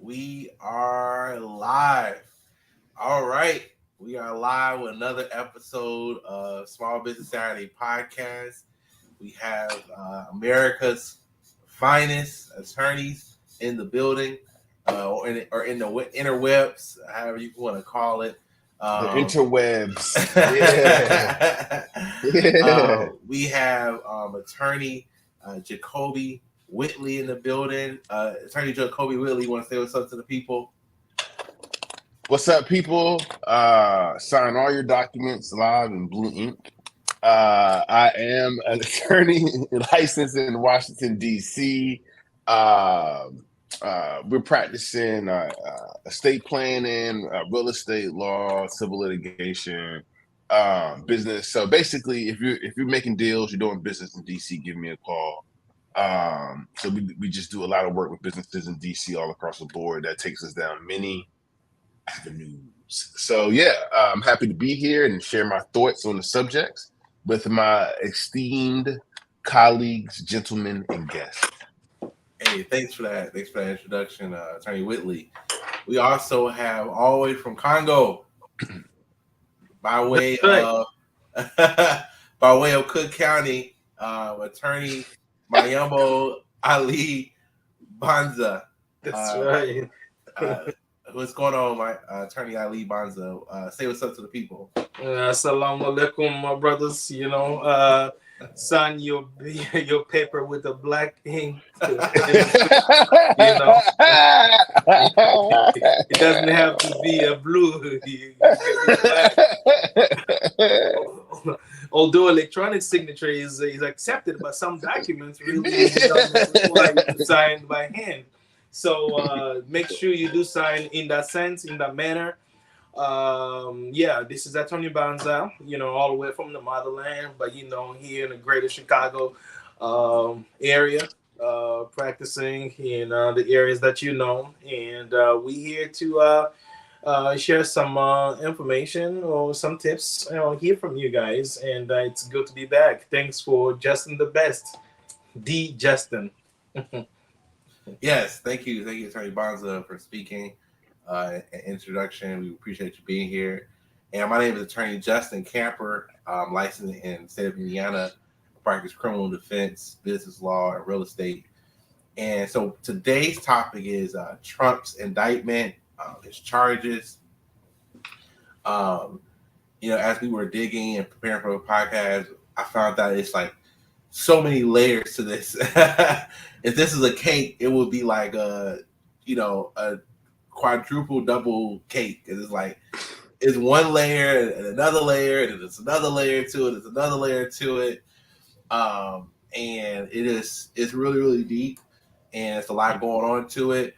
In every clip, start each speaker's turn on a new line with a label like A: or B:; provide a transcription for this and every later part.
A: We are live. All right. We are live with another episode of Small Business Saturday podcast. We have America's finest attorneys in the building, or in the interwebs, however you want to call it.
B: The
A: Um,
B: interwebs. Yeah. Yeah.
A: we have attorney Jacobie Whitley in the building. Attorney Jacobie Whitley, you want to say what's up to the people?
B: What's up, people? Sign all your documents live in blue ink. I am an attorney licensed in Washington, D.C. We're practicing estate planning, real estate law, civil litigation, business. So basically, if you're making deals, you're doing business in DC, give me a call. So we just do a lot of work with businesses in DC all across the board. That takes us down many avenues. So yeah, I'm happy to be here and share my thoughts on the subjects with my esteemed colleagues, gentlemen, and guests.
A: Hey, thanks for that. Thanks for that introduction, Attorney Whitley. We also have all the way from Congo, by way of by way of Cook County, Attorney Mayambo Mbanza.
C: That's right.
A: What's going on, my Attorney Ali Mbanza? Say what's up to the people.
C: Assalamu alaikum, my brothers. Sign your paper with the black ink. It doesn't have to be a blue. Although electronic signature is accepted, but some documents really don't require you to sign by hand. So make sure you do sign in that sense, in that manner. This is Attorney Mbanza, all the way from the motherland, but here in the greater Chicago area, practicing in the areas that and we here to share some information or some tips, hear from you guys, and it's good to be back. Thanks for Justin the Best, D Justin.
A: Yes, thank you, Attorney Mbanza, for speaking. Introduction. We appreciate you being here. And my name is Attorney Justin Camper. I'm licensed in the state of Indiana. I practice criminal defense, business law, and real estate. And so today's topic is Trump's indictment, his charges. As we were digging and preparing for the podcast, I found out it's like so many layers to this. If this is a cake, it would be like a quadruple double cake. It's one layer and another layer and it's another layer to it. It's another layer to it. And it's really, really deep, and it's a lot going on to it.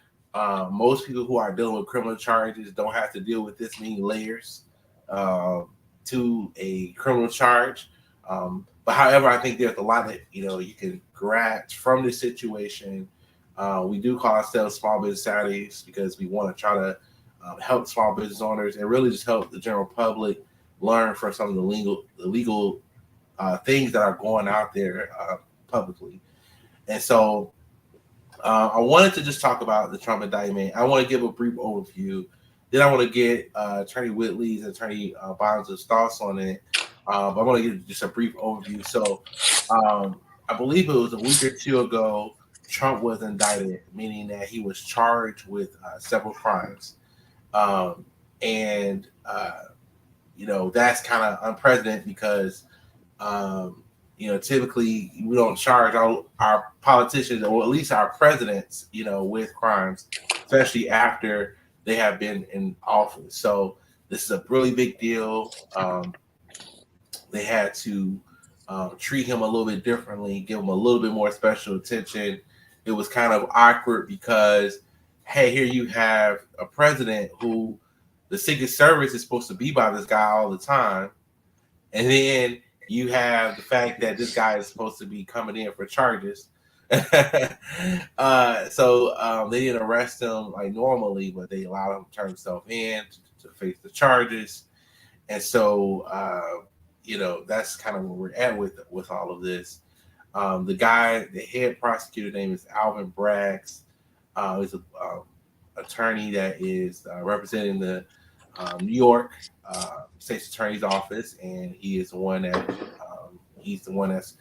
A: Most people who are dealing with criminal charges don't have to deal with this many layers to a criminal charge. But however, I think there's a lot that you can grasp from this situation. We do call ourselves Small Business Saturdays because we want to try to help small business owners and really just help the general public learn from some of the legal things that are going out there publicly. And so I wanted to just talk about the Trump indictment. I want to give a brief overview. Then I want to get Attorney Whitley's and Attorney Bonds' thoughts on it. But I want to give just a brief overview. So I believe it was a week or two ago, Trump was indicted, meaning that he was charged with several crimes. That's kind of unprecedented because, typically we don't charge our politicians, or at least our presidents, with crimes, especially after they have been in office. So this is a really big deal. They had to treat him a little bit differently, give him a little bit more special attention. It was kind of awkward because, hey, here you have a president who the Secret Service is supposed to be by this guy all the time. And then you have the fact that this guy is supposed to be coming in for charges. So they didn't arrest him like normally, but they allowed him to turn himself in to face the charges. And so, that's kind of where we're at with all of this. The head prosecutor name is Alvin Braggs. He's attorney that is representing the New York State's Attorney's Office, and he is the one that he's the one that's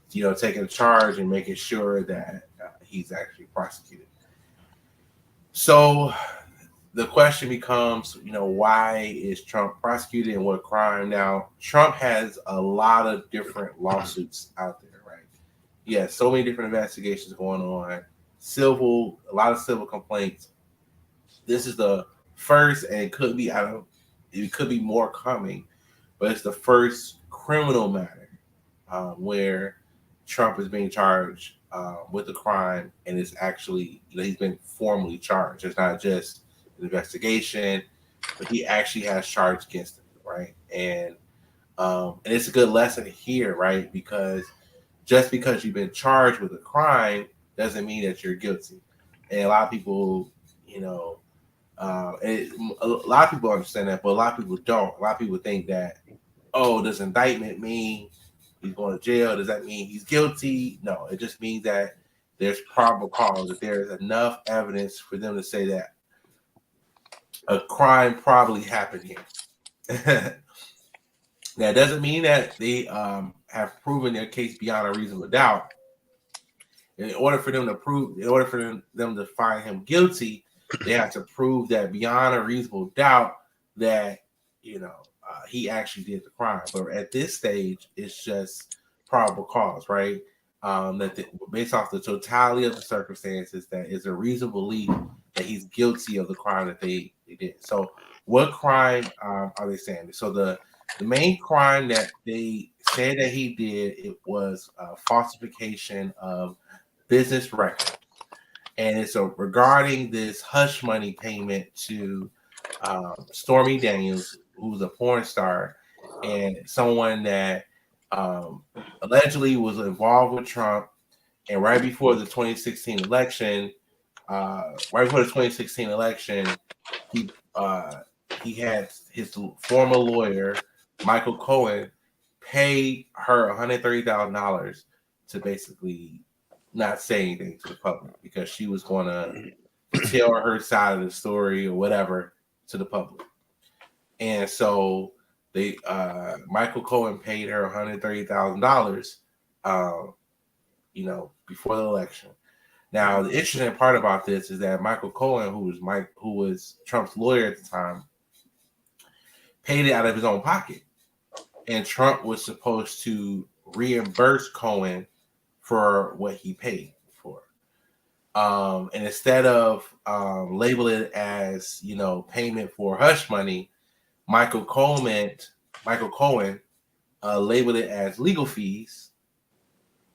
A: taking charge and making sure that he's actually prosecuted. So the question becomes, why is Trump prosecuted and what crime? Now, Trump has a lot of different lawsuits out there, right? Yeah, so many different investigations going on, a lot of civil complaints. This is the first, and it could be more coming, but it's the first criminal matter where Trump is being charged with a crime, and it's actually, he's been formally charged. It's not just an investigation, but he actually has charges against him, right? And it's a good lesson here, right? Because just because you've been charged with a crime doesn't mean that you're guilty. And a lot of people, a lot of people understand that, but a lot of people don't. A lot of people think that, oh, does indictment mean he's going to jail? Does that mean he's guilty? No, it just means that there's probable cause, that there is enough evidence for them to say that a crime probably happened here. That doesn't mean that they have proven their case beyond a reasonable doubt. In order for them to find him guilty, they have to prove that beyond a reasonable doubt that he actually did the crime. But at this stage, it's just probable cause, right? Based off the totality of the circumstances, that is a reasonable belief that he's guilty of the crime that they did. So, what crime are they saying? So the main crime that they said that he did, it was falsification of business records. And so regarding this hush money payment to Stormy Daniels, who's a porn star and someone that allegedly was involved with Trump. And right before the 2016 election, he had his former lawyer, Michael Cohen, pay her $130,000 to basically not say anything to the public, because she was going to tell her side of the story or whatever to the public. And so Michael Cohen paid her $130,000, before the election. Now, the interesting part about this is that Michael Cohen, who was Trump's lawyer at the time, paid it out of his own pocket, and Trump was supposed to reimburse Cohen for what he paid for. And instead of label it as payment for hush money, Michael Cohen labeled it as legal fees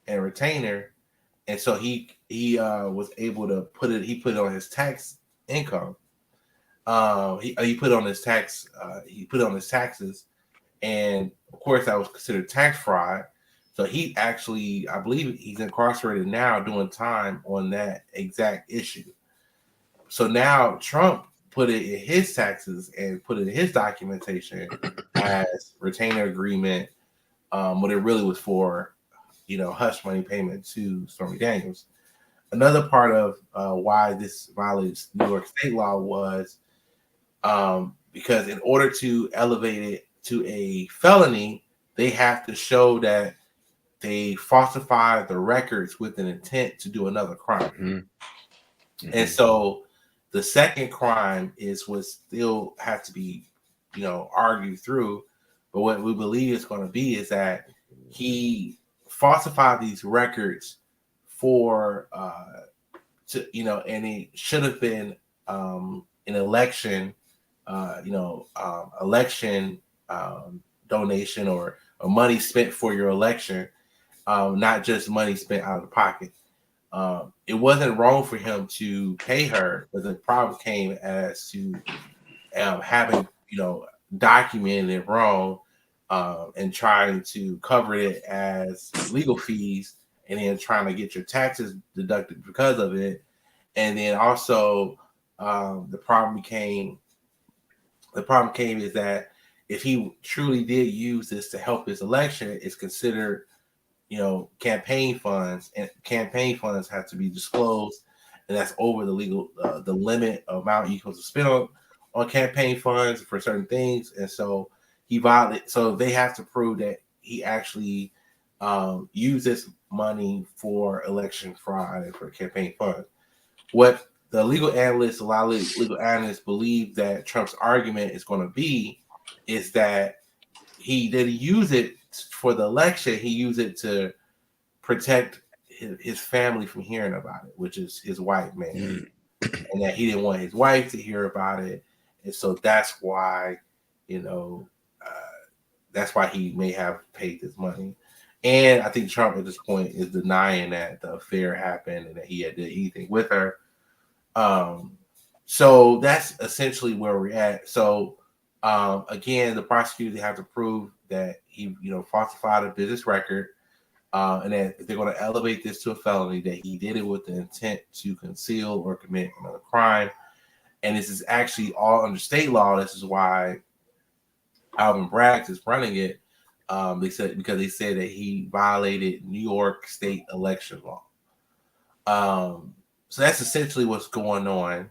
A: and retainer, and so he was able to put it on his tax income. He put it on his taxes, and of course that was considered tax fraud. So he actually, I believe he's incarcerated now doing time on that exact issue. So now Trump put it in his taxes and put it in his documentation as retainer agreement, what it really was for, hush money payment to Stormy Daniels. Another part of why this violates New York state law was because in order to elevate it to a felony, they have to show that they falsified the records with an intent to do another crime. Mm-hmm. Mm-hmm. And so the second crime is what still has to be, argued through. But what we believe is going to be is that he falsified these records for, and it should have been an election, election donation or money spent for your election, not just money spent out of the pocket. It wasn't wrong for him to pay her, but the problem came as to having, documented it wrong and trying to cover it as legal fees, and then trying to get your taxes deducted because of it. And then also the problem came is that if he truly did use this to help his election, it's considered campaign funds, and campaign funds have to be disclosed and that's over the legal the limit amount you're supposed to spend on campaign funds for certain things, and so he violated. So they have to prove that he actually used this money for election fraud and for campaign funds. What the legal analysts, a lot of legal analysts believe that Trump's argument is going to be is that he didn't use it for the election. He used it to protect his family from hearing about it, which is his wife, man, and that he didn't want his wife to hear about it. And so that's why, that's why he may have paid this money. And I think Trump at this point is denying that the affair happened and that he had did anything with her. So that's essentially where we're at. So again, the prosecutors have to prove that he, falsified a business record, and that if they're going to elevate this to a felony, that he did it with the intent to conceal or commit another crime. And this is actually all under state law. This is why Alvin Bragg is running it. They said that he violated New York state election law. So that's essentially what's going on.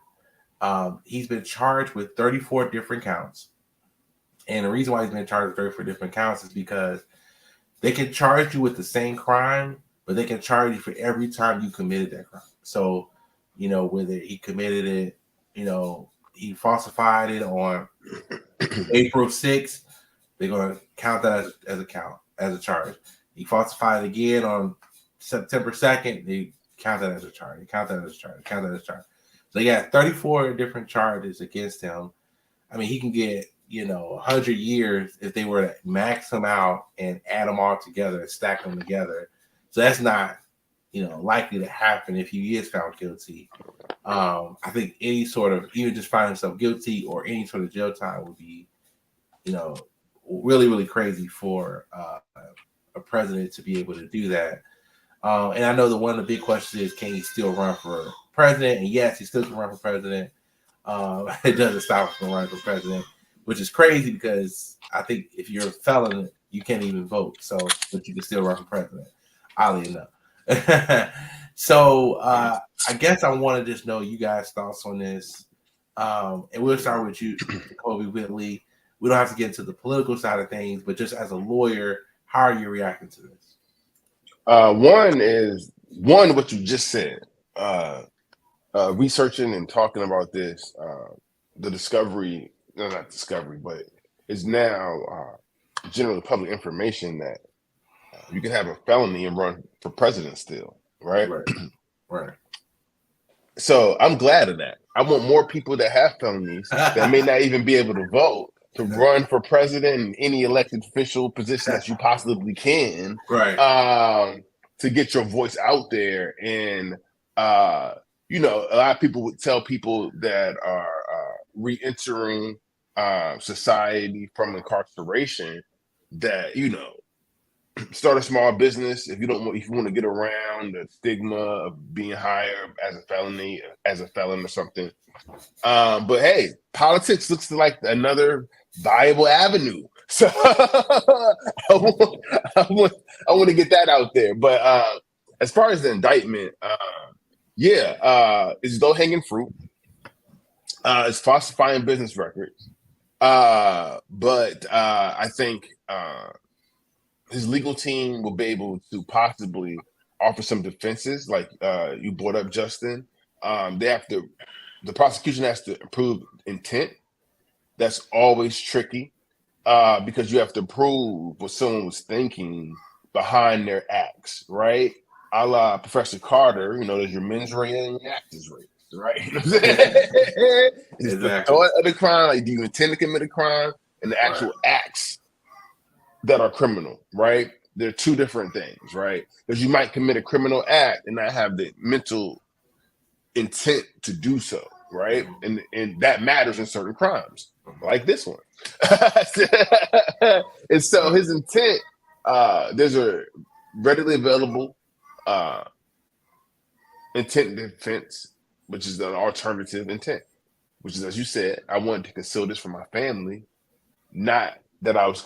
A: He's been charged with 34 different counts. And the reason why he's been charged with 34 different counts is because they can charge you with the same crime, but they can charge you for every time you committed that crime. So, whether he committed it, he falsified it on April 6th, they're going to count that as a charge. He falsified it again on September 2nd, they count that as a charge. So he got 34 different charges against him. I mean, he can get, 100 years if they were to max them out and add them all together and stack them together. So that's not, likely to happen if he is found guilty. I think any sort of, even just finding himself guilty or any sort of jail time would be, really, really crazy for a president to be able to do that. And I know that one of the big questions is, can he still run for president? And yes, he still can run for president. It doesn't stop him from running for president, which is crazy because I think if you're a felon, you can't even vote. So, but you can still run for president, oddly enough. So I guess I want to just know you guys' thoughts on this. And we'll start with you, Jacobie Whitley. We don't have to get into the political side of things, but just as a lawyer, how are you reacting to this?
B: One, what you just said, researching and talking about this, the discovery, no, not discovery, but it's now generally public information that you can have a felony and run for president still, right?
A: Right.
B: So I'm glad of that. I want more people that have felonies that may not even be able to vote to run for president and any elected official position that you possibly can,
A: right?
B: To get your voice out there. And a lot of people would tell people that are re-entering society from incarceration that start a small business if you want to get around the stigma of being hired as a felon or something. But hey, politics looks like another viable avenue. So I want to get that out there. But as far as the indictment, it's low hanging fruit. It's falsifying business records. But I think his legal team will be able to possibly offer some defenses, like you brought up, Justin. The prosecution has to prove intent. That's always tricky because you have to prove what someone was thinking behind their acts, right? A la Professor Carter, there's your mens rea and your actus reus, right? It's the thought of the crime, like do you intend to commit a crime, and the actual acts that are criminal, right? They're two different things, right? Because you might commit a criminal act and not have the mental intent to do so, right? And that matters in certain crimes, like this one. And so his intent, there's a readily available intent defense, which is an alternative intent, which is, as you said, I wanted to conceal this from my family, not that I was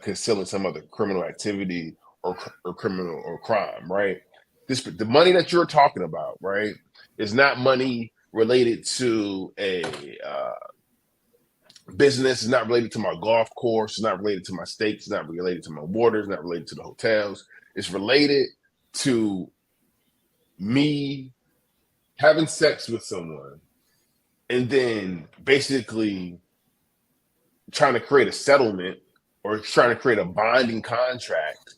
B: concealing some other criminal activity or criminal or crime, right? The money that you're talking about, right? It's not money related to a business. It's not related to my golf course. It's not related to my stakes. It's not related to my water. It's not related to the hotels. It's related to me having sex with someone and then basically trying to create a settlement or trying to create a binding contract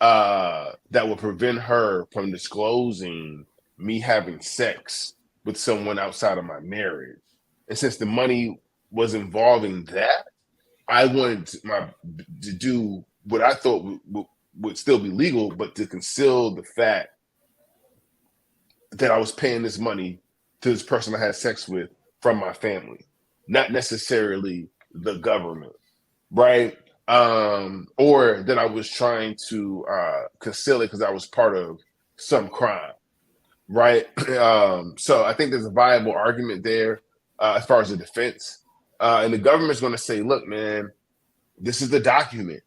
B: that will prevent her from disclosing me having sex with someone outside of my marriage. And since the money was involving that, I wanted to do what I thought would still be legal, but to conceal the fact that I was paying this money to this person I had sex with from my family, not necessarily the government, right? Or that I was trying to conceal it because I was part of some crime, right? So I think there's a viable argument there as far as the defense. And the government's going to say, look, man, this is the document.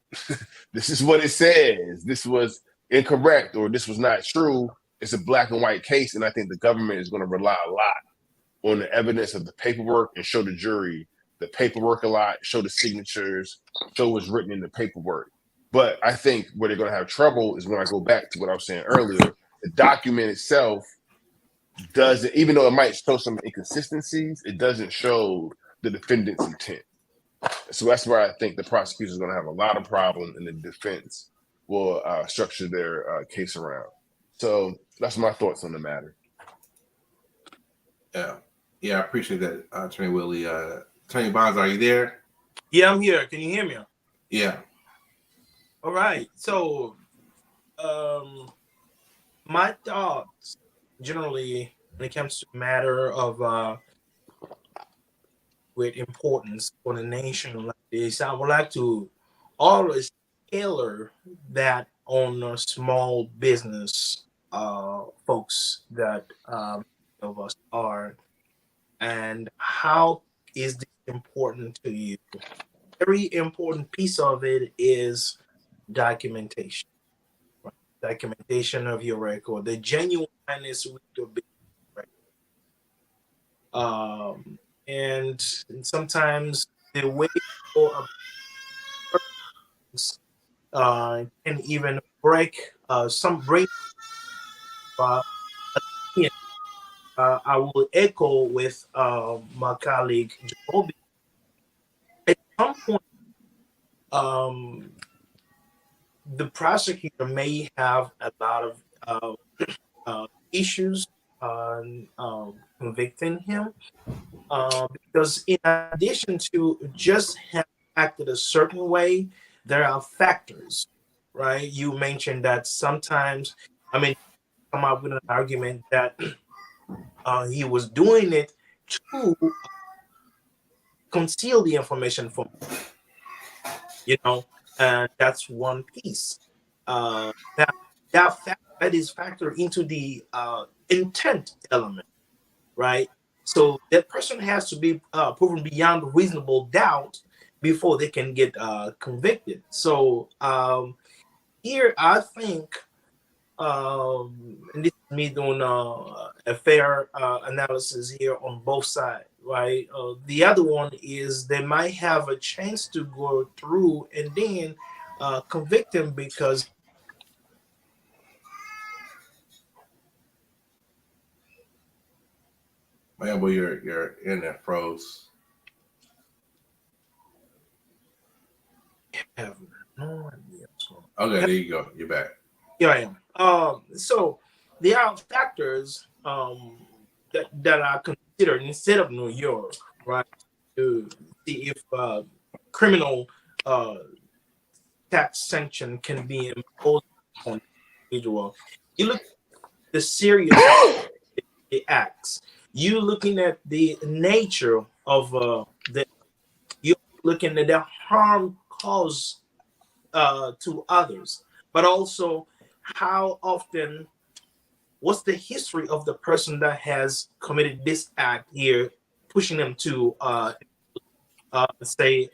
B: This is what it says. This was incorrect or this was not true. It's a black and white case. And I think the government is going to rely a lot on the evidence of the paperwork and show the jury the paperwork a lot, show the signatures, show what's written in the paperwork. But I think where they're going to have trouble is when I go back to what I was saying earlier. The document itself doesn't, even though it might show some inconsistencies, it doesn't show the defendant's intent. So that's where I think the prosecutor is going to have a lot of problems and the defense will structure their case around. So that's my thoughts on the matter.
A: Yeah, I appreciate that, Attorney Whitley. Attorney Mbanza, are you there?
C: Yeah, I'm here. Can you hear me?
A: Yeah.
C: All right. So, my thoughts generally when it comes to a matter of with importance for the nation like this, I would like to always tailor that on small business folks that of us are, and how is this important to you? Very important piece of it is documentation. Right? Documentation of your record, the genuineness with your business record. And sometimes the way people can even break some break. I will echo with my colleague Jacobie. At some point, the prosecutor may have a lot of issues on convicting him because in addition to just have acted a certain way, there are factors, right? You mentioned that sometimes, come up with an argument that he was doing it to conceal the information from, and that's one piece. That is factored into the intent element, right? So that person has to be proven beyond reasonable doubt before they can get convicted. So here, I think, and this is me doing a fair analysis here on both sides, right? The other one is they might have a chance to go through and then convict him because
A: Mayambo, your internet froze.
C: I have no idea.
A: Okay, there you go. You're back.
C: Here I am. So there are factors that are considered instead of New York, right? To see if criminal tax sanction can be imposed on the individual. You look at the serious the acts. You looking at the nature of you're looking at the harm caused to others, but also how often, what's the history of the person that has committed this act here, pushing them to say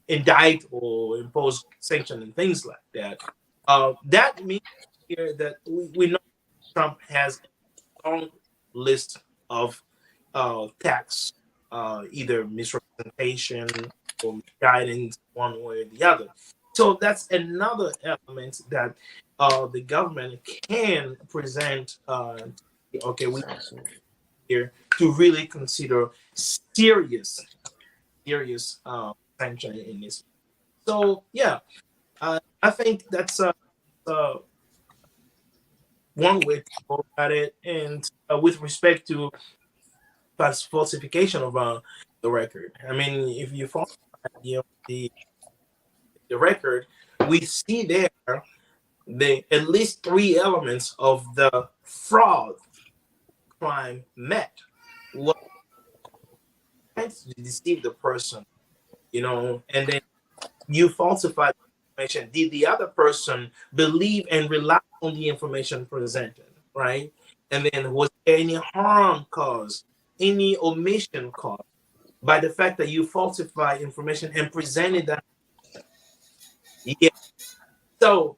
C: indict or impose sanction and things like that. That means here that we know Trump has a strong list of tax, either misrepresentation or guidance one way or the other. So that's another element that the government can present. Okay, we here to really consider serious, serious sanction in this. So yeah, I think that's uh, one way to go at it. And with respect to falsification of the record, I mean, if you falsify the record, we see there the at least three elements of the fraud crime met. One to deceive the person, and then you falsified the information. Did the other person believe and rely on the information presented, right? And then was there any harm caused, any omission caused by the fact that you falsified information and presented that? Yeah. So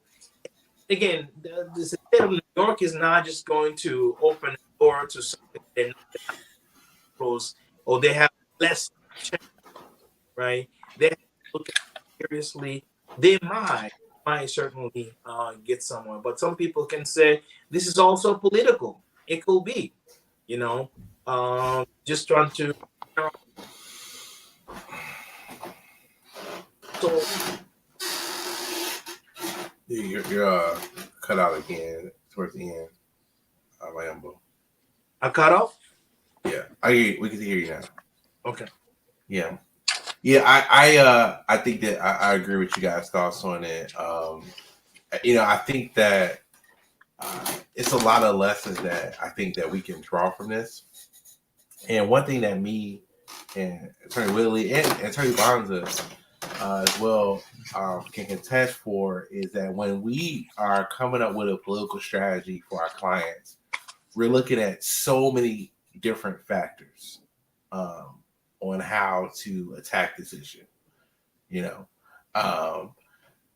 C: again, the state of New York is not just going to open the door to something they're not close, or they have less chance, right? They have to look at it seriously. They might certainly get somewhere, but some people can say this is also political. It could be, just trying to. So
A: you're cut out again towards the end, Mayambo.
C: I cut off.
A: Yeah, we can hear you now.
C: Okay.
A: Yeah. I think that I agree with you guys' thoughts on it. I think that it's a lot of lessons that I think that we can draw from this. And one thing that me and Attorney Whitley and Attorney Mbanza as well can contest for is that when we are coming up with a political strategy for our clients, we're looking at so many different factors on how to attack this issue.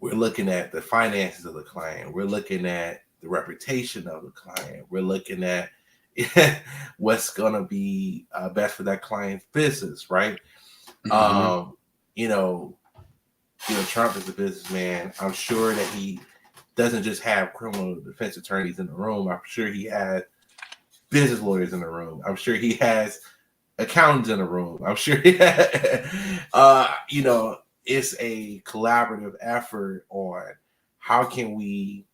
A: We're looking at the finances of the client. We're looking at the reputation of the client. We're looking at what's going to be best for that client's business, right? Mm-hmm. Trump is a businessman. I'm sure that he doesn't just have criminal defense attorneys in the room. I'm sure he has business lawyers in the room. I'm sure he has accountants in the room. I'm sure he has, it's a collaborative effort on how can we,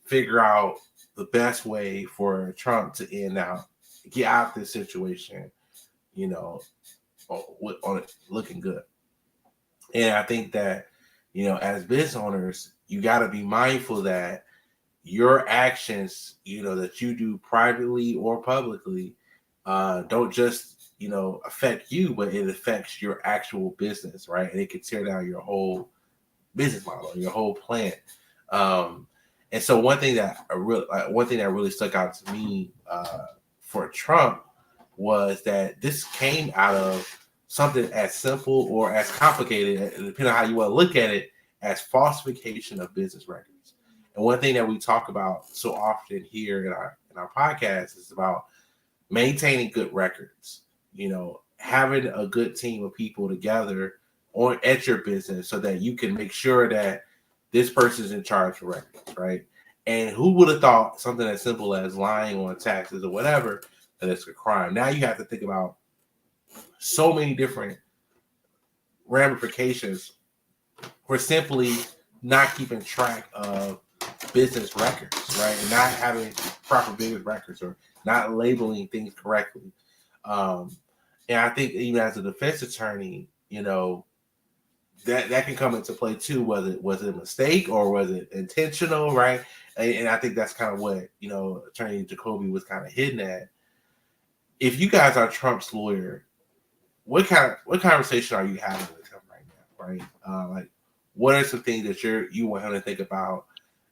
A: figure out the best way for Trump to get out this situation, on it looking good. And I think that, as business owners, you got to be mindful that your actions, that you do privately or publicly, don't just, affect you, but it affects your actual business, right? And it can tear down your whole business model, your whole plan. And so one thing that really stuck out to me for Trump was that this came out of something as simple or as complicated, depending on how you want to look at it, as falsification of business records. And one thing that we talk about so often here in our podcast is about maintaining good records, having a good team of people together at your business so that you can make sure that this person's in charge of records, right? And who would have thought something as simple as lying on taxes or whatever, that it's a crime? Now you have to think about so many different ramifications for simply not keeping track of business records, right? And not having proper business records or not labeling things correctly. And I think even as a defense attorney, that can come into play too. Was it a mistake or was it intentional, right? And I think that's kind of what Attorney Jacobie was kind of hitting at. If you guys are Trump's lawyer, what conversation are you having with him right now, right? Like, what are some things that you want him to think about,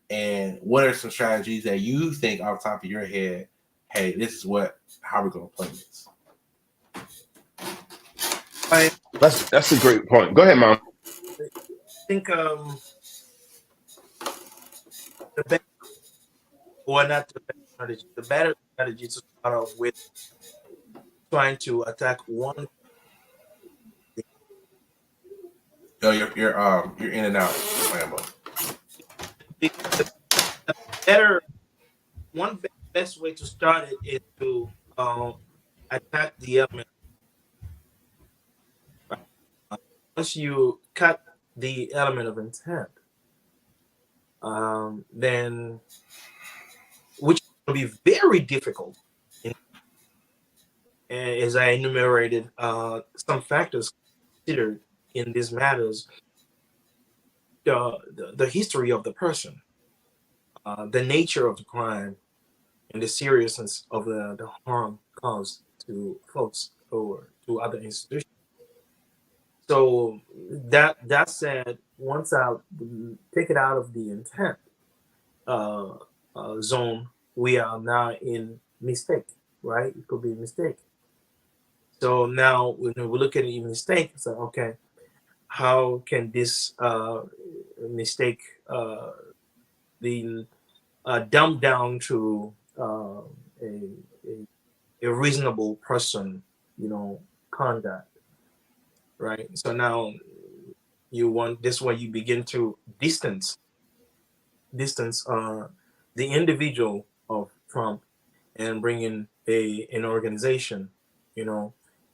A: and what are some strategies that you think off the top of your head? Hey, this is how we're going to play this.
B: That's a great point. Go ahead, Mom.
C: I think the better, or not the better strategy, the better strategy to start off with trying to attack one.
A: Yo, you're in and out, Lambo.
C: The better best way to start it is to attack the element. Right? Once you cut the element of intent, then which will be very difficult. As I enumerated, some factors considered in these matters: the history of the person, the nature of the crime, and the seriousness of the harm caused to folks or to other institutions. So that said, once I take it out of the intent uh, zone, we are now in mistake, right? It could be a mistake. So now when we look at a mistake, so okay, how can this mistake be dumbed down to a, a reasonable person, conduct, right? So now you want this way you begin to distance the individual of Trump and bring in an organization,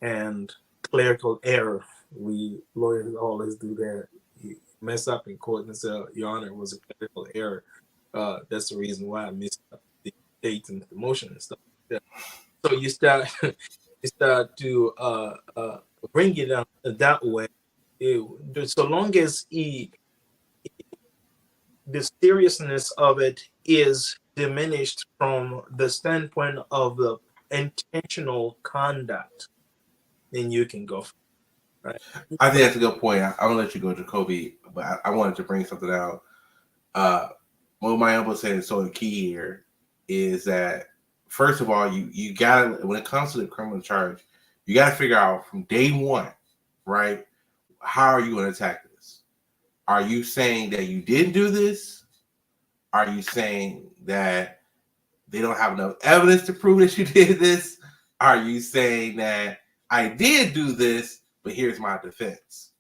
C: and clerical error. We lawyers always do that. You mess up in court and say, Your Honor, it was a clerical error. That's the reason why I missed the dates and the motion and stuff like that. So you start to bring it up that way. So long as the seriousness of it is diminished from the standpoint of the intentional conduct, then you can go. Right.
A: I think that's a good point. I'm gonna let you go, Jacobie, but I wanted to bring something out. What my uncle said is so key here is that first of all, you gotta, when it comes to the criminal charge, you gotta figure out from day one, right? How are you gonna attack this? Are you saying that you didn't do this? Are you saying that they don't have enough evidence to prove that you did this? Are you saying that I did do this, but here's my defense?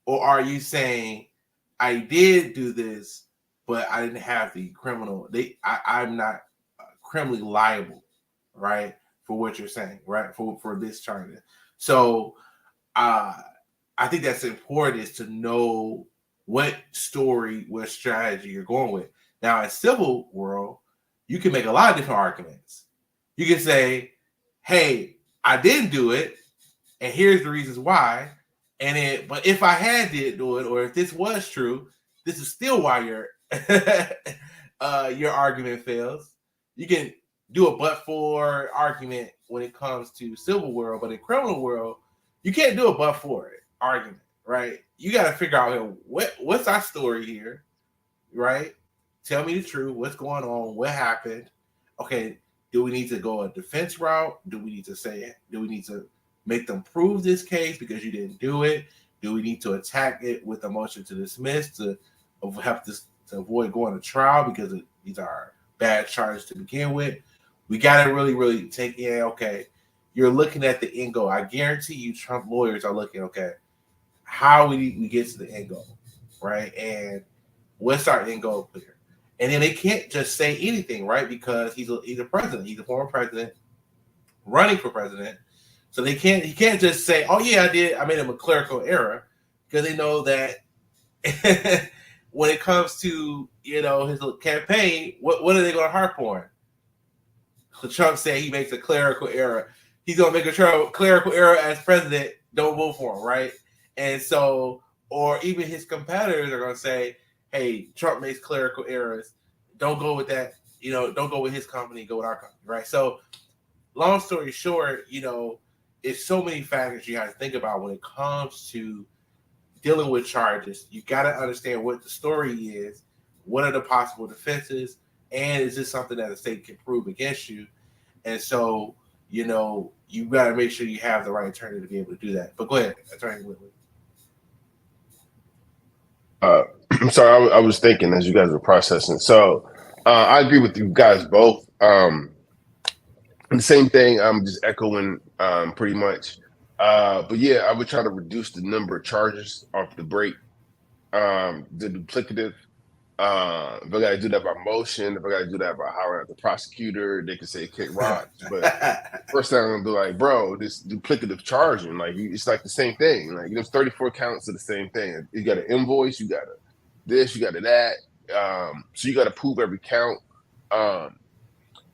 A: Or are you saying I did do this, but I didn't have the criminal? I'm not criminally liable, right, for what you're saying, right, for this charge. So I think that's important, is to know what story, what strategy you're going with. Now, in civil world, you can make a lot of different arguments. You can say, hey, I didn't do it, and here's the reasons why. But if I had did do it, or if this was true, this is still why your argument fails. You can do a but-for argument when it comes to civil world, but in criminal world, you can't do a but-for argument, right? You got to figure out what's our story here, right? Tell me the truth. What's going on? What happened? Okay, do we need to go a defense route? Do we need to make them prove this case because you didn't do it? Do we need to attack it with a motion to dismiss to avoid going to trial because these are bad charges to begin with? We got to really, really take in, okay, you're looking at the end goal. I guarantee you Trump lawyers are looking, okay, how we get to the end goal, right? And what's our end goal clear? And then they can't just say anything, right? Because he's a president. He's a former president running for president. So he can't just say, oh yeah, I made him a clerical error, because they know that when it comes to, his campaign, what are they going to harp on? So Trump said he makes a clerical error. He's going to make a clerical error as president. Don't vote for him, right? And so, or even his competitors are going to say, hey, Trump makes clerical errors. Don't go with that. Don't go with his company. Go with our company, right? So, long story short, it's so many factors you have to think about when it comes to dealing with charges. You got to understand what the story is, what are the possible defenses, and is this something that the state can prove against you? And so, you got to make sure you have the right attorney to be able to do that. But go ahead, Attorney Whitley.
B: I'm sorry, I was thinking as you guys were processing. So I agree with you guys both. And the same thing, I'm just echoing pretty much. But yeah, I would try to reduce the number of charges off the break. The duplicative. If I gotta do that by motion, if I gotta do that by hiring out the prosecutor, they can say kick rocks. But first thing I'm gonna be like, bro, this duplicative charging, like it's like the same thing. Like there's 34 counts of the same thing. You got an invoice, you got a this, you got a that. So you got to prove every count. I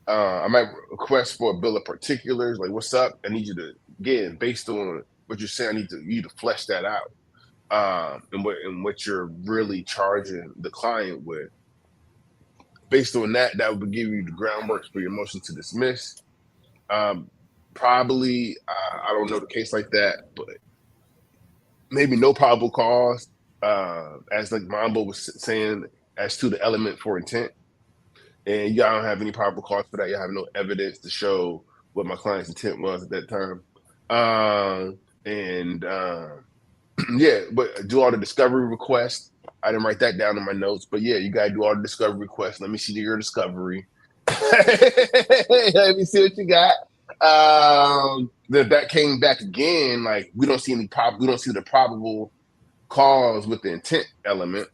B: might request for a bill of particulars, like what's up? I need you to, again, based on what you're saying, I need you to flesh that out. And what you're really charging the client with. Based on that, that would give you the groundwork for your motion to dismiss. Probably, I don't know the case like that, but maybe no probable cause, as like Mambo was saying, as to the element for intent. And y'all don't have any probable cause for that. Y'all have no evidence to show what my client's intent was at that time. Yeah, but do all the discovery requests. I didn't write that down in my notes, but yeah, you gotta do all the discovery requests. Let me see your discovery. Let me see what you got. That came back again. Like we don't see the probable cause with the intent element.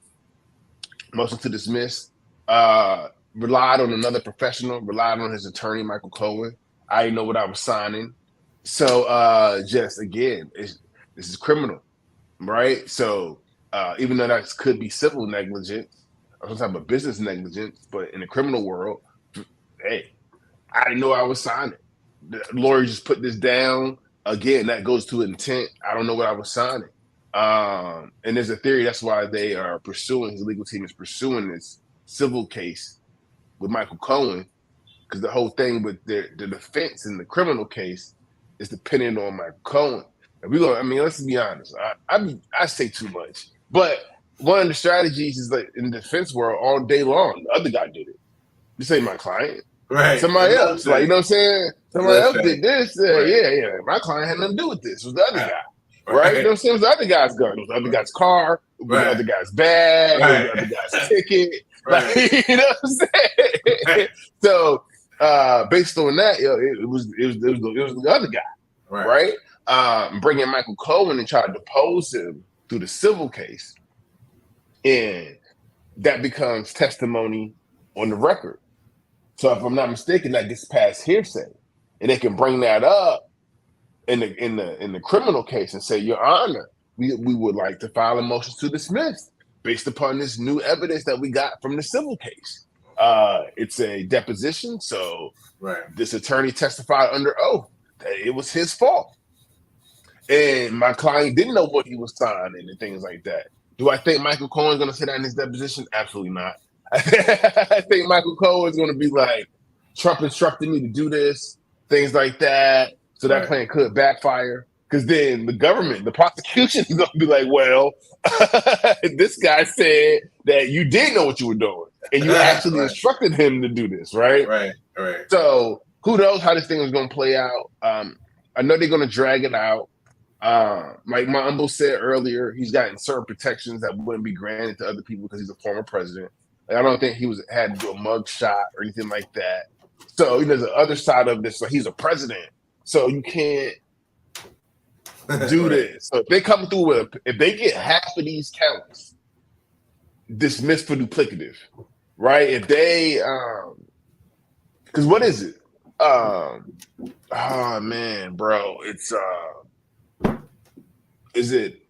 B: Motion to dismiss. Relied on another professional. Relied on his attorney, Michael Cohen. I didn't know what I was signing. So just again, this is criminal. Right, so even though that could be civil negligence or some type of business negligence, but in the criminal world, hey, I didn't know I was signing. The lawyer just put this down. Again, that goes to intent. I don't know what I was signing. And there's a theory that's why they are pursuing, his legal team is pursuing this civil case with Michael Cohen, because the whole thing with the defense in the criminal case is dependent on Michael Cohen. And let's be honest. I say too much, but one of the strategies is like in the defense world all day long. The other guy did it. This ain't my client.
A: Right.
B: Somebody else. Like, you know what I'm saying? Somebody else did this.
A: Right.
B: Yeah. My client had nothing to do with this. It was the other guy. Right? You know what I'm saying? It was the other guy's gun. It was the other guy's car. It was the other guy's bag. It was the other guy's ticket. Like, you know what I'm saying? So based on that, it was the other guy. Right? Bringing Michael Cohen and try to depose him through the civil case, and that becomes testimony on the record. So if I'm not mistaken, that gets past hearsay, and they can bring that up in the criminal case and say, Your Honor, we would like to file a motion to dismiss based upon this new evidence that we got from the civil case. It's a deposition, so this attorney testified under oath that it was his fault. And my client didn't know what he was signing and things like that. Do I think Michael Cohen's going to say that in his deposition? Absolutely not. I think Michael Cohen's going to be like, Trump instructed me to do this, things like that. So that plan could backfire. Because then the government, the prosecution is going to be like, well, this guy said that you did know what you were doing. And you actually instructed him to do this, right?
A: Right.
B: So who knows how this thing is going to play out. I know they're going to drag it out. Like Mayambo said earlier, he's gotten certain protections that wouldn't be granted to other people because he's a former president. Like, I don't think he had to do a mug shot or anything like that. So there's the other side of this. So he's a president, so you can't do this. So if they come through if they get half of these counts dismissed for duplicative, right? If they, because what is it? Oh man, bro, it's is it?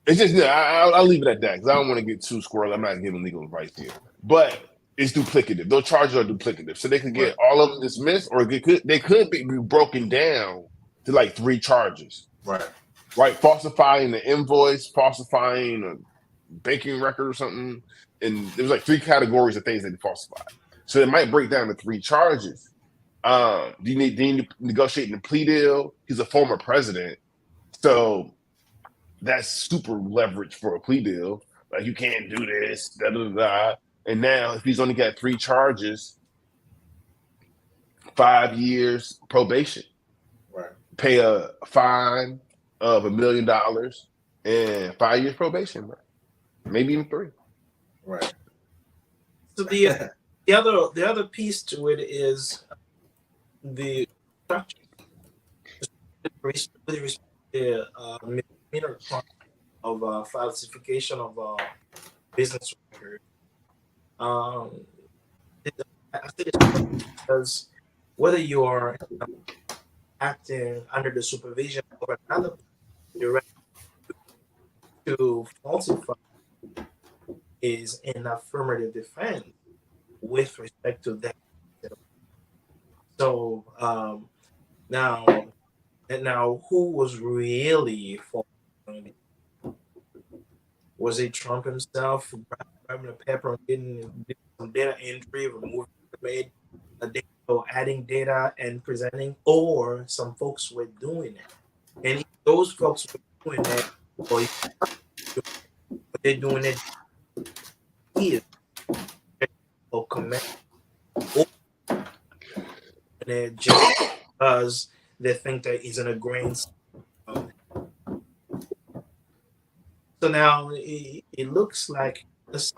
B: It's just I'll leave it at that because I don't want to get too squirrely. I'm not giving legal advice here, but it's duplicative. Those charges are duplicative, so they could get all of them dismissed, or they could be broken down to like 3 charges. Right. Falsifying the invoice, falsifying a banking record or something, and there's like 3 categories of things that they falsified. So it might break down to 3 charges. Do you need to negotiate a plea deal? He's a former president, so that's super leverage for a plea deal. Like, you can't do this, da da da. And now, if he's only got 3 charges, 5 years probation, pay a fine of $1 million and 5 years probation, right? Maybe even 3.
C: So the other piece to it is the structure with respect to the misdemeanor crime of falsification of business record. Um, I say this because whether you are acting under the supervision of another direct to falsify is an affirmative defense with respect to that. So now, who was really falsifying? Was it Trump himself grabbing a paper and getting some data entry, removing made a data, or adding data and presenting, or some folks were doing it? And if those folks were doing it, or if they're doing it here or command, or just because they think that is in a grain. So now it looks like the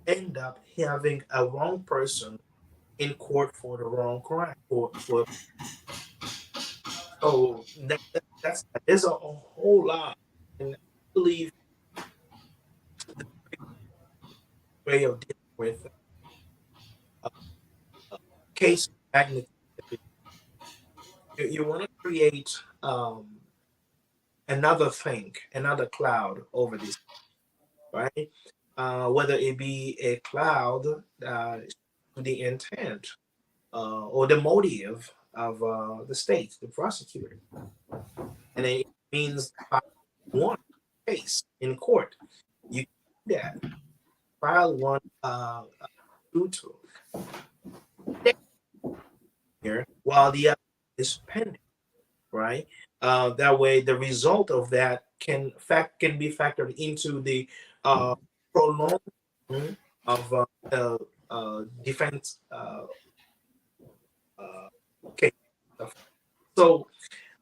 C: end up having a wrong person in court for the wrong crime. So that's there's a whole lot, and I believe the way of dealing with a, a case magnitude, you want to create another thing, another cloud over this, right? Whether it be a cloud, the intent or the motive of the state, the prosecutor, and it means one case in court. You do that, file one due to here while the other is pending, right? That way, the result of that can be factored into the prolonged of defense uh, case. So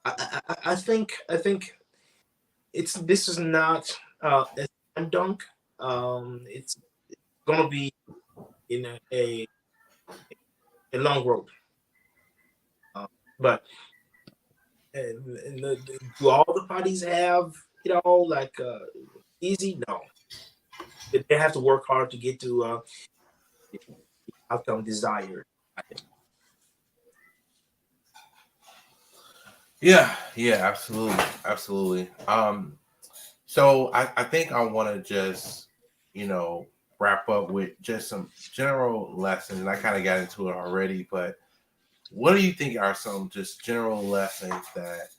C: I think it's this is not a slam dunk. It's gonna be in a long road. But do all the parties have like easy? No, they have to work hard to get to the outcome desired. I think.
A: Yeah, absolutely, absolutely. So I think I want to just, you know, wrap up with just some general lessons. And I kind of got into it already, but what do you think are some just general lessons that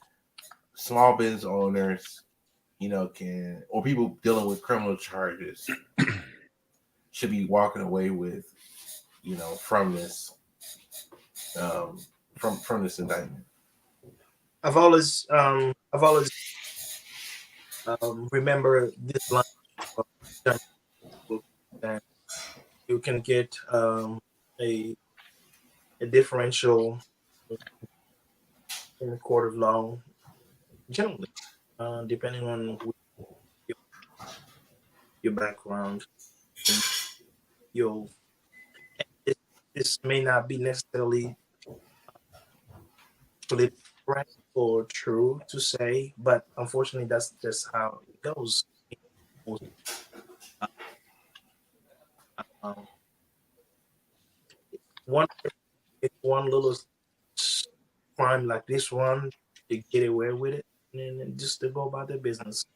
A: small business owners, you know, can, or people dealing with criminal charges should be walking away with, you know, from this, um, from this indictment?
C: I've always remember this line of John book that you can get a differential in the court of law generally, depending on your, your background and your. This, this may not be necessarily politically correct or true to say, but unfortunately, that's just how it goes. Um, one if one little crime like this one, they get away with it, and then just to go about their business.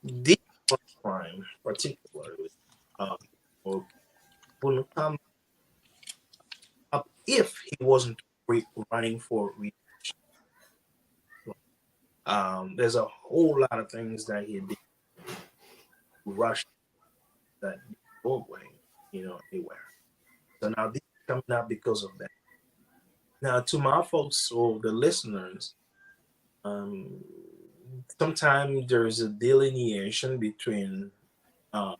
C: This one crime, particularly, uh, or wouldn't come up if he wasn't running for re. There's a whole lot of things that he did rush that didn't go away, anywhere. So now this is coming out because of that. Now, to my folks or the listeners, um, sometimes there's a delineation between uh,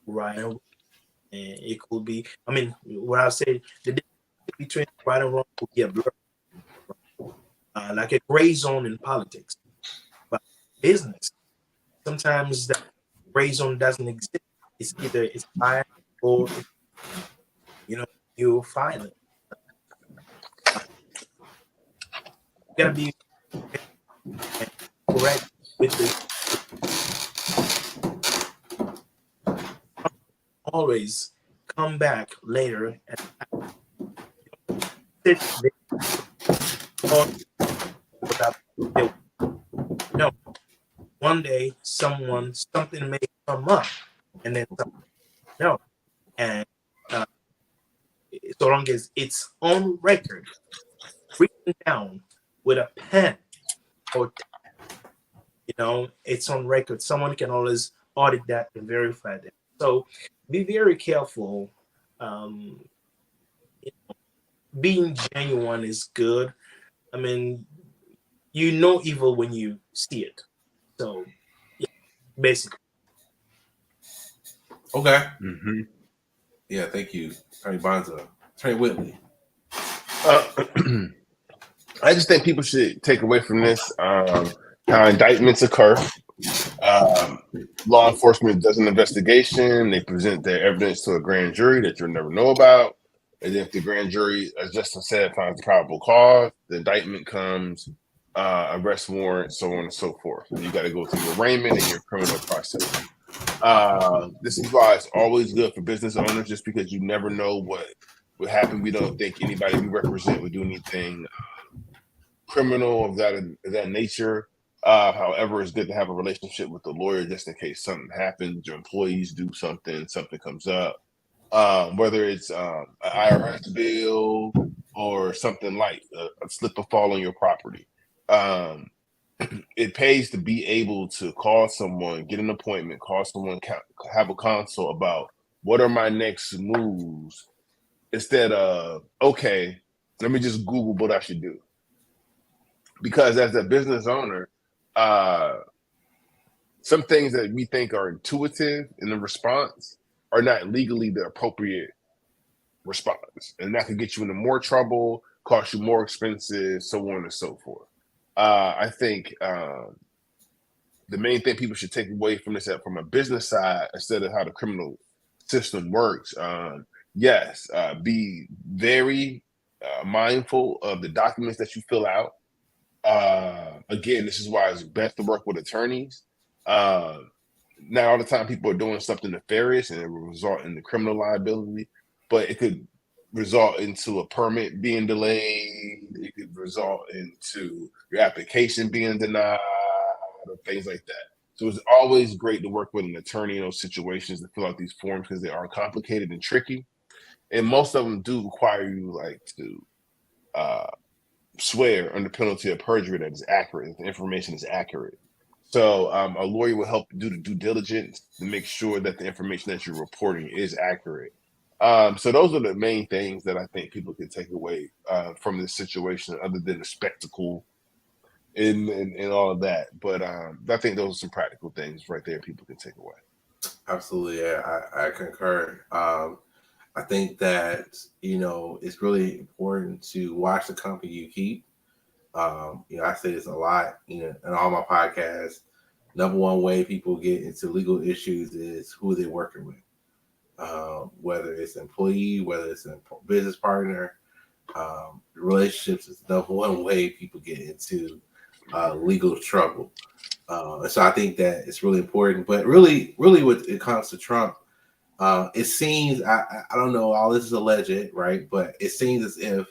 C: right and wrong. And it could be, I mean, what I say, the difference between right and wrong could be a blur, like a gray zone in politics. But business, sometimes that gray zone doesn't exist. It's either it's fine or it's, you know, you find it. gotta be correct with the always come back later and sit there or without no. One day something may come up and then no. And uh, so long as it's on record, written down with a pen or it's on record. Someone can always audit that and verify that. So be very careful. Um, being genuine is good. I mean, you know evil when you see it. So yeah, basically.
A: Okay.
B: Mm-hmm.
A: Yeah, thank you, Attorney Mbanza. Attorney Whitley.
B: I just think people should take away from this how indictments occur. Law enforcement does an investigation. They present their evidence to a grand jury that you'll never know about. And then if the grand jury, as Justin said, finds probable cause, the indictment comes, arrest warrant, so on and so forth. And you got to go through your arraignment and your criminal process. This is why it's always good for business owners, just because you never know what would happen. We don't think anybody we represent would do anything criminal of that nature. However, it's good to have a relationship with the lawyer just in case something happens, your employees do something comes up, whether it's an IRS bill or something like a slip or fall on your property. It pays to be able to call someone, get an appointment, call someone, have a consult about what are my next moves, instead of, okay, let me just Google what I should do. Because as a business owner, some things that we think are intuitive in the response are not legally the appropriate response. And that could get you into more trouble, cost you more expenses, so on and so forth. I think the main thing people should take away from this, from a business side, instead of how the criminal system works, yes, be very mindful of the documents that you fill out. Again, this is why it's best to work with attorneys. Not all the time people are doing something nefarious and it will result in the criminal liability, but it could result into a permit being delayed. It could result into your application being denied or things like that. So it's always great to work with an attorney in those situations to fill out these forms, because they are complicated and tricky. And most of them do require you to swear under penalty of perjury that is accurate, that the information is accurate. So a lawyer will help do the due diligence to make sure that the information that you're reporting is accurate. So those are the main things that I think people can take away from this situation, other than the spectacle and all of that. But I think those are some practical things right there people can take away.
A: Absolutely, yeah, I concur. I think that it's really important to watch the company you keep. I say this a lot, in all my podcasts. Number one way people get into legal issues is who they're working with. Whether it's an employee, whether it's a business partner, relationships is the number one way people get into legal trouble. So I think that it's really important. But really, when it comes to Trump, it seems, I don't know, all this is alleged, right? But it seems as if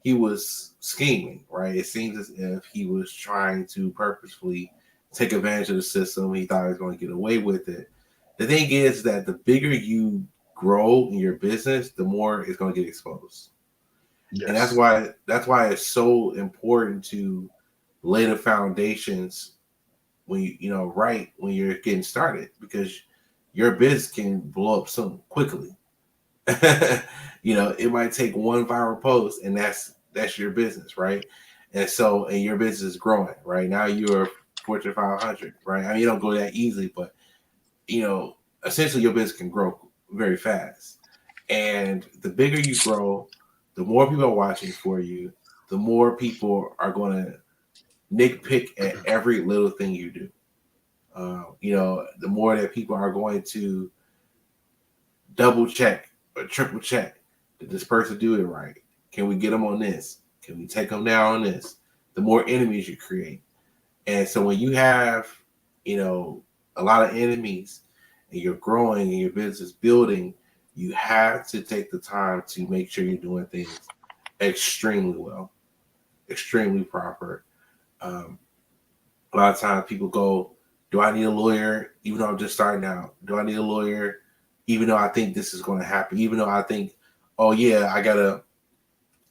A: he was scheming, right? It seems as if he was trying to purposefully take advantage of the system. He thought he was going to get away with it. The thing is that the bigger you grow in your business, the more it's going to get exposed. Yes. And that's why it's so important to lay the foundations when right when you're getting started, because your business can blow up so quickly. It might take one viral post and that's your business, right? And your business is growing, right? Now you're Fortune 500, right? I mean, you don't go that easily, but essentially your business can grow very fast. And the bigger you grow, the more people are watching for you, the more people are going to nitpick at every little thing you do. The more that people are going to double check or triple check. Did this person do it right? Can we get them on this? Can we take them down on this? the more enemies you create. And so when you have, a lot of enemies and you're growing and your business is building, you have to take the time to make sure you're doing things extremely well, extremely proper. Um, a lot of times people go, do I need a lawyer even though I'm just starting out? Do I need a lawyer even though I think this is going to happen? Even though I think, oh yeah, I got a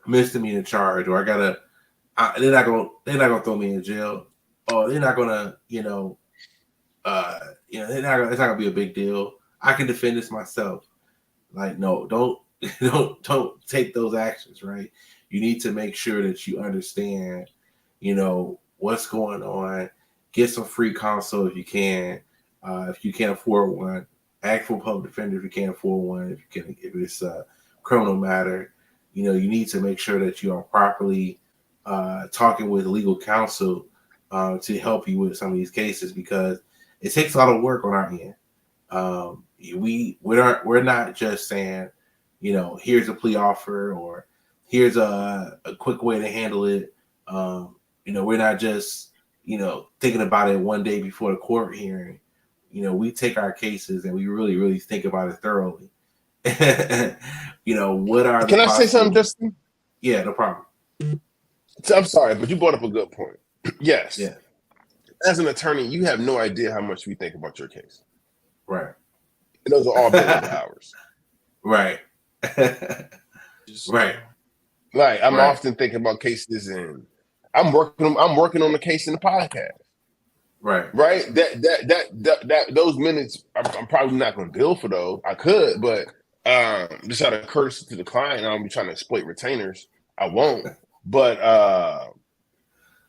A: misdemeanor charge, or they're not gonna throw me in jail, or they're not gonna, it's not gonna be a big deal. I can defend this myself. Like, no, don't don't take those actions, right? You need to make sure that you understand, what's going on. Get some free counsel if you can. If you can't afford one, ask for a public defender if you can't afford one. If it's a criminal matter, you need to make sure that you are properly talking with legal counsel to help you with some of these cases, because it takes a lot of work on our end. We're not just saying, here's a plea offer, or here's a quick way to handle it. We're not just, thinking about it one day before the court hearing. We take our cases and we really, really think about it thoroughly. What are the
B: Can I say something, Justin?
A: Yeah, no problem.
B: So, I'm sorry, but you brought up a good point. Yes.
A: Yeah.
B: As an attorney, you have no idea how much we think about your case.
A: Right.
B: And those are all billable hours.
A: Right. Right.
B: Like, I'm often thinking about cases, and I'm working on the case in the podcast.
A: Right.
B: Right. That those minutes, I'm probably not going to bill for those. I could, but just out of courtesy to the client, I don't be trying to exploit retainers. I won't. But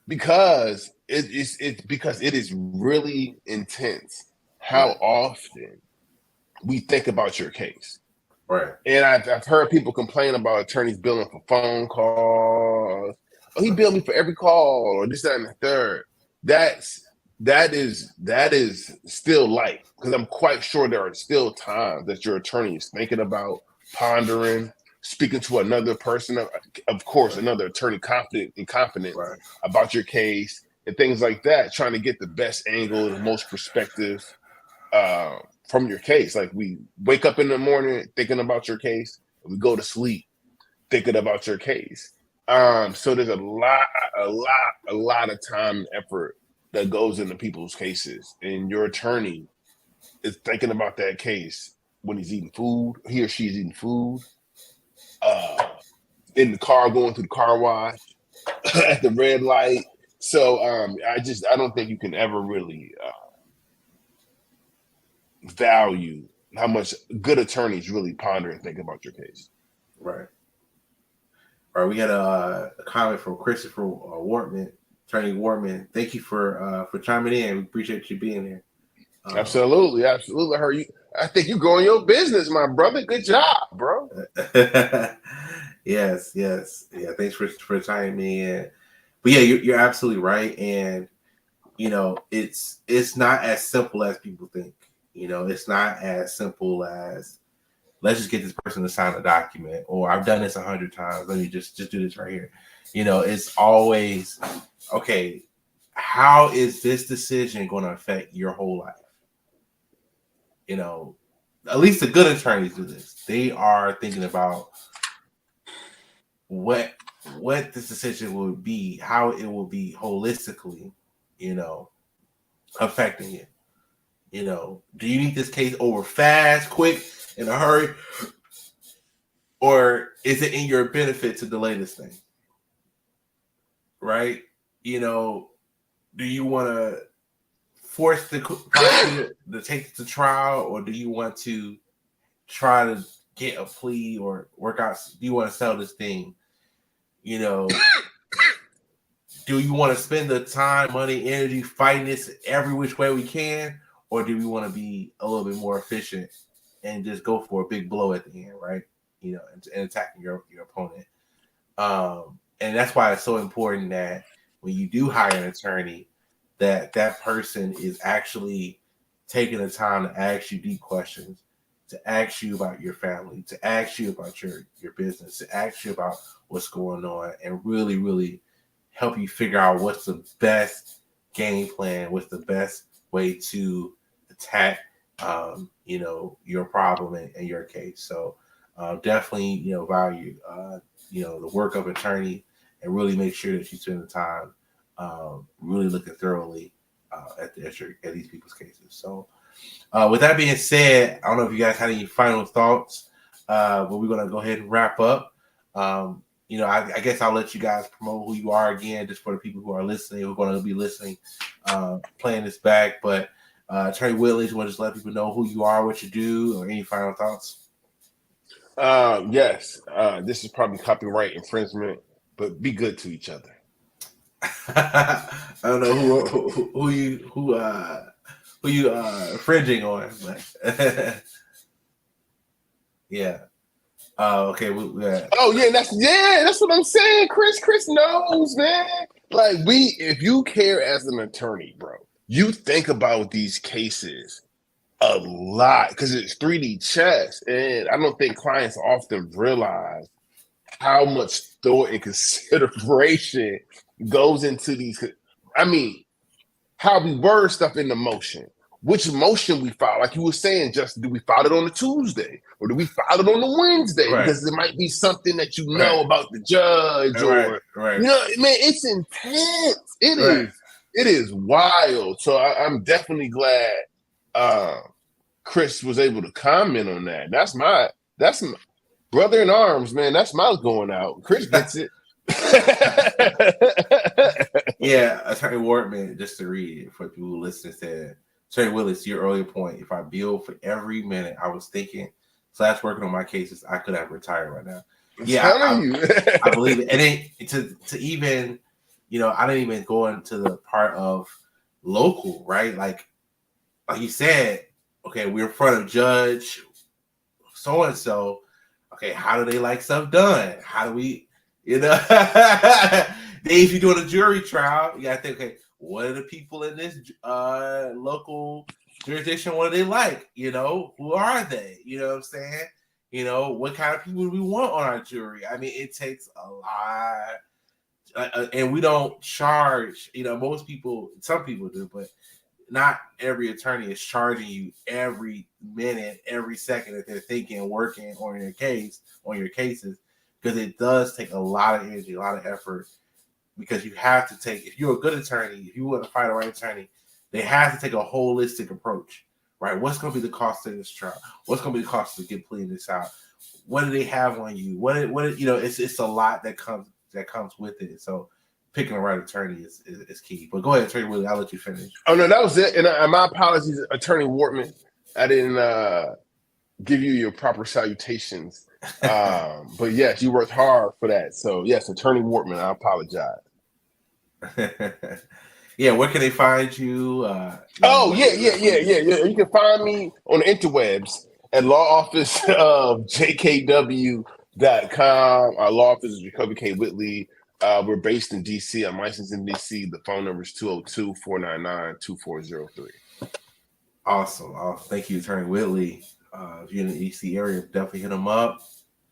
B: because it is really intense how often we think about your case.
A: Right.
B: And I've heard people complain about attorneys billing for phone calls. Oh, he billed me for every call, or this, that, and the third. That is still light, because I'm quite sure there are still times that your attorney is thinking about, pondering, speaking to another person, of course, another attorney confident about your case and things like that, trying to get the best angle and the most perspective from your case. Like, we wake up in the morning thinking about your case, and we go to sleep thinking about your case. So there's a lot of time and effort that goes into people's cases, and your attorney is thinking about that case when he's eating food, he or she's eating food, in the car, going through the car wash, at the red light. So I don't think you can ever really value how much good attorneys really ponder and think about your case.
A: Right. All right. We had a comment from Christopher Wortman, Attorney Wortman. Thank you for chiming in. We appreciate you being here.
B: Absolutely. I heard you. I think you're growing your business, my brother. Good job, bro.
A: Yes. Yeah. Thanks for chiming in. But yeah, you're absolutely right. And it's not as simple as people think. It's not as simple as, let's just get this person to sign a document, or I've done this 100 times. Let me just do this right here. It's always, okay, how is this decision going to affect your whole life? At least the good attorneys do this. They are thinking about what this decision will be, how it will be holistically, affecting it. Do you need this case over fast, quick, in a hurry? Or is it in your benefit to delay this thing? Right? Do you want to force the prosecutor to take it to trial, or do you want to try to get a plea or work out? Do you want to sell this thing? Do you want to spend the time, money, energy fighting this every which way we can, or do we want to be a little bit more efficient and just go for a big blow at the end, right? And attacking your opponent. And that's why it's so important that when you do hire an attorney, that person is actually taking the time to ask you deep questions, to ask you about your family, to ask you about your business, to ask you about what's going on, and really, really help you figure out what's the best game plan, what's the best way to attack, your problem and your case. So definitely, value, the work of attorney, and really make sure that you spend the time really looking thoroughly at these people's cases. So with that being said, I don't know if you guys had any final thoughts, but we're going to go ahead and wrap up. I guess I'll let you guys promote who you are again, just for the people who are listening, who are going to be listening, playing this back. But Attorney Whitley, you want to just let people know who you are, what you do, or any final thoughts?
B: Yes. This is probably copyright infringement, but be good to each other.
A: I don't know who you infringing on, but yeah. Okay.
B: Oh yeah, that's what I'm saying. Chris knows, man. Like if you care as an attorney, bro, you think about these cases a lot because it's 3D chess, and I don't think clients often realize how much thought and consideration goes into these. I mean, how we word stuff into motion. Which motion we file, like you were saying, Justin, do we file it on a Tuesday or do we file it on a Wednesday?
A: Right.
B: Because there might be something that you know about the judge, or
A: right.
B: Man, it's intense. It is wild. So I'm definitely glad Chris was able to comment on that. That's my brother in arms, man. That's my going out. Chris gets it.
A: Yeah, Attorney Wortman, just to read it for people who listen, said, Attorney Willis, to your earlier point, if I bill for every minute I was thinking / working on my cases, I could have retired right now. I believe it. And then to even, I didn't even go into the part of local, right? Like you said, okay, we're in front of Judge so and so. Okay, how do they like stuff done? How do we, if you're doing a jury trial, you gotta think, okay, what are the people in this local jurisdiction? What do they like? Who are they? You know what I'm saying? What kind of people do we want on our jury? I mean, it takes a lot, and we don't charge. Most people, some people do, but not every attorney is charging you every minute, every second that they're thinking, working on your cases, because it does take a lot of energy, a lot of effort. Because you have to take, if you're a good attorney, if you want to find the right attorney, they have to take a holistic approach, right? What's going to be the cost of this trial? What's going to be the cost of pleading this out? What do they have on you? It's a lot that comes with it. So picking the right attorney is key. But go ahead, Attorney Willie, I'll let you finish.
B: Oh no, that was it. And my apologies, Attorney Wortman. I didn't give you your proper salutations. But yes, you worked hard for that. So yes, Attorney Wortman, I apologize.
A: Yeah, where can they find you?
B: Yeah. You can find me on the interwebs at law office of jkw.com. Our law office is Jacobie K. Whitley. We're based in DC. I'm licensed in DC. The phone number is 202-499-2403.
A: Awesome. Thank you, Attorney Whitley. If you're in the DC area, definitely hit him up.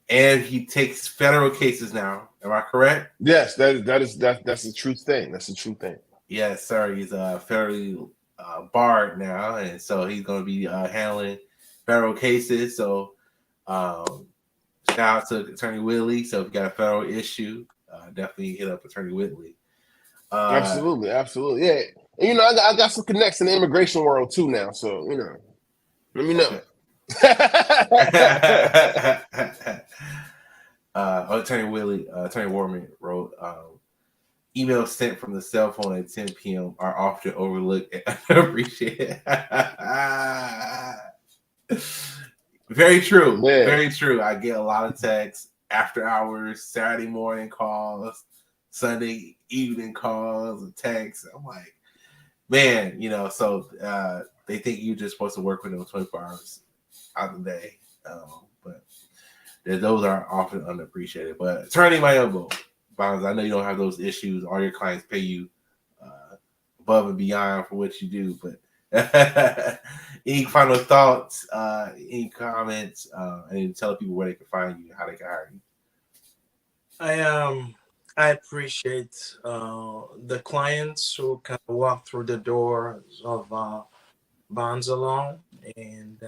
A: And he takes federal cases now. Am I correct?
B: Yes, that's the true thing. That's the true thing.
A: Yes, sir. He's federally barred now, and so he's going to be handling federal cases. So shout out to Attorney Whitley. So if you got a federal issue, definitely hit up Attorney Whitley.
B: Absolutely. Yeah. And, I got some connects in the immigration world too now. So, let me know.
A: Okay. Attorney Wortman wrote, emails sent from the cell phone at 10 p.m. are often overlooked and unappreciated. Very true.
B: Man.
A: Very true. I get a lot of texts, after hours, Saturday morning calls, Sunday evening calls, and texts. I'm like, man, so they think you're just supposed to work with them 24 hours out of the day. But those are often unappreciated. But Attorney Mayambo Mbanza, I know you don't have those issues. All your clients pay you above and beyond for what you do. But any final thoughts, any comments, and tell people where they can find you, how they can hire you?
C: I appreciate the clients who kind of walk through the doors of Bonds Alone, and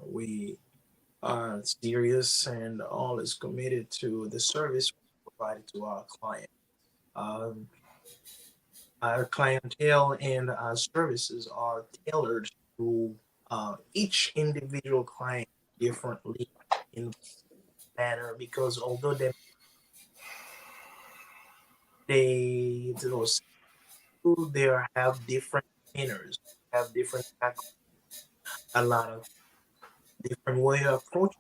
C: we are serious and all is committed to the service provided to our client. Um, our clientele and our services are tailored to each individual client differently in manner because although they those people there have different manners, have different a lot of different way of approaching,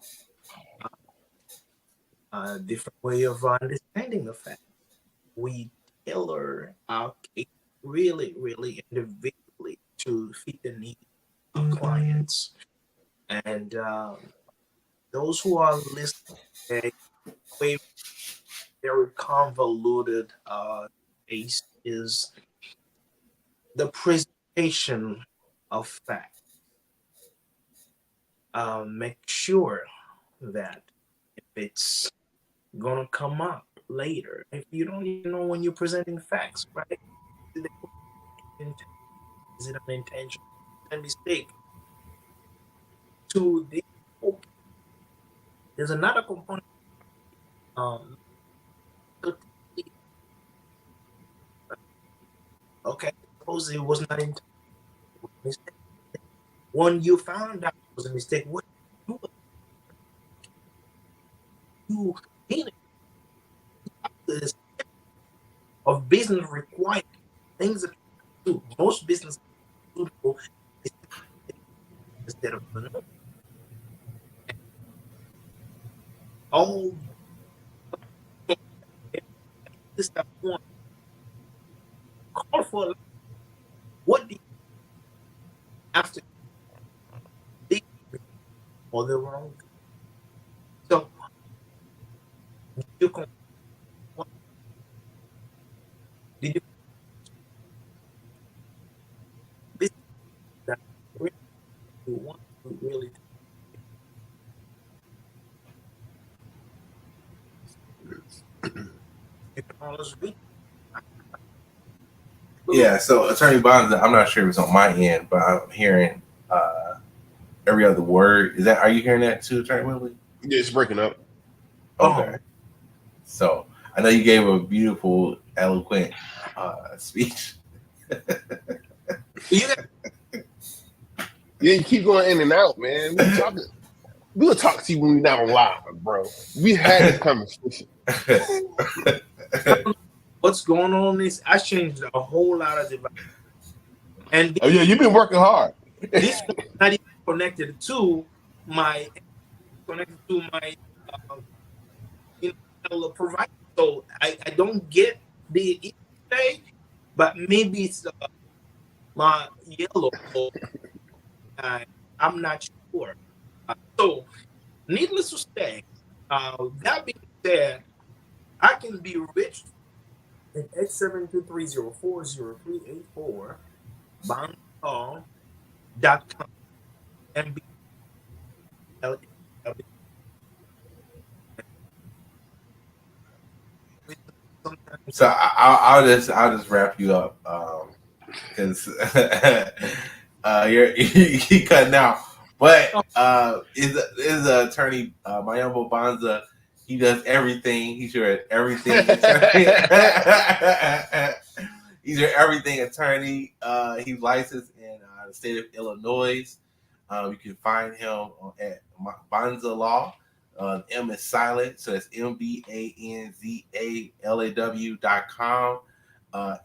C: different way of understanding the fact. We tailor our case really, really individually to fit the needs of clients. And those who are listening, a way very convoluted case is the presentation of fact. Make sure that if it's gonna come up later, if you don't even know when you're presenting facts, right? Is it an intention and mistake? To the okay, there's another component. Um, okay, suppose it was not intentional, it was a mistake. When you found out it was a mistake, what you do you mean this of business require things that you do. Most business people is instead of the norm. All this stuff one call for what do you after they or the wrong. So you can what did you business that really you want to really you can always reach.
A: Yeah, so Attorney Bonza, I'm not sure if it's on my end, but I'm hearing every other word. Is that are you hearing that too, Attorney Whitley?
B: Yeah, it's breaking up.
A: Okay. So I know you gave a beautiful, eloquent speech.
C: You
B: Yeah, you keep going in and out, man. We'll talk to you when we're not on live, bro. We had this conversation.
C: what's going on is I changed a whole lot of devices. And
B: Oh yeah, you've been working hard.
C: this one is not even connected to my uh, provider. So I don't get the today, but maybe it's my yellow. Uh, I'm not sure. So needless to say, that being said, I can be reached at 872304038 bondcall.com and
A: So I'll just wrap you up because you cutting out. But is Attorney Mayambo Mbanza? He does everything. He's your everything attorney. He's your everything attorney. He's licensed in the state of Illinois. You can find him at Mbanza Law. M is silent, so it's MBANZALAW.com.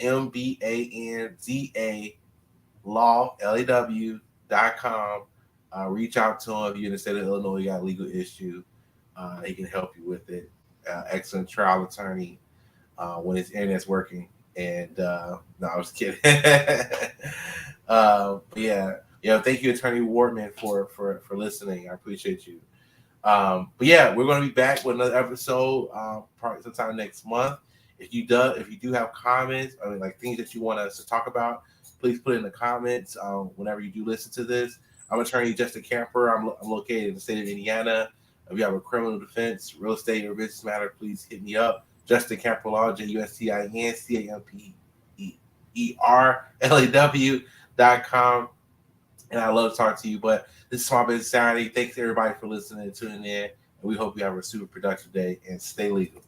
A: MBANZA Law LAW.com. Reach out to him if you're in the state of Illinois, you got a legal issue. He can help you with it. Excellent trial attorney when his internet's working. And no, I was kidding. Yeah. Thank you, Attorney Wardman, for listening. I appreciate you. But yeah, we're going to be back with another episode probably sometime next month. If you do have comments, I mean, like things that you want us to talk about, please put it in the comments whenever you do listen to this. I'm Attorney Justin Camper. I'm located in the state of Indiana. If you have a criminal defense, real estate, or business matter, please hit me up. Justin Camperlaw, JustinCamperlaw.com. And I love to talk to you. But this is Small Business Saturday. Thanks everybody for listening and tuning in. And we hope you have a super productive day and stay legal.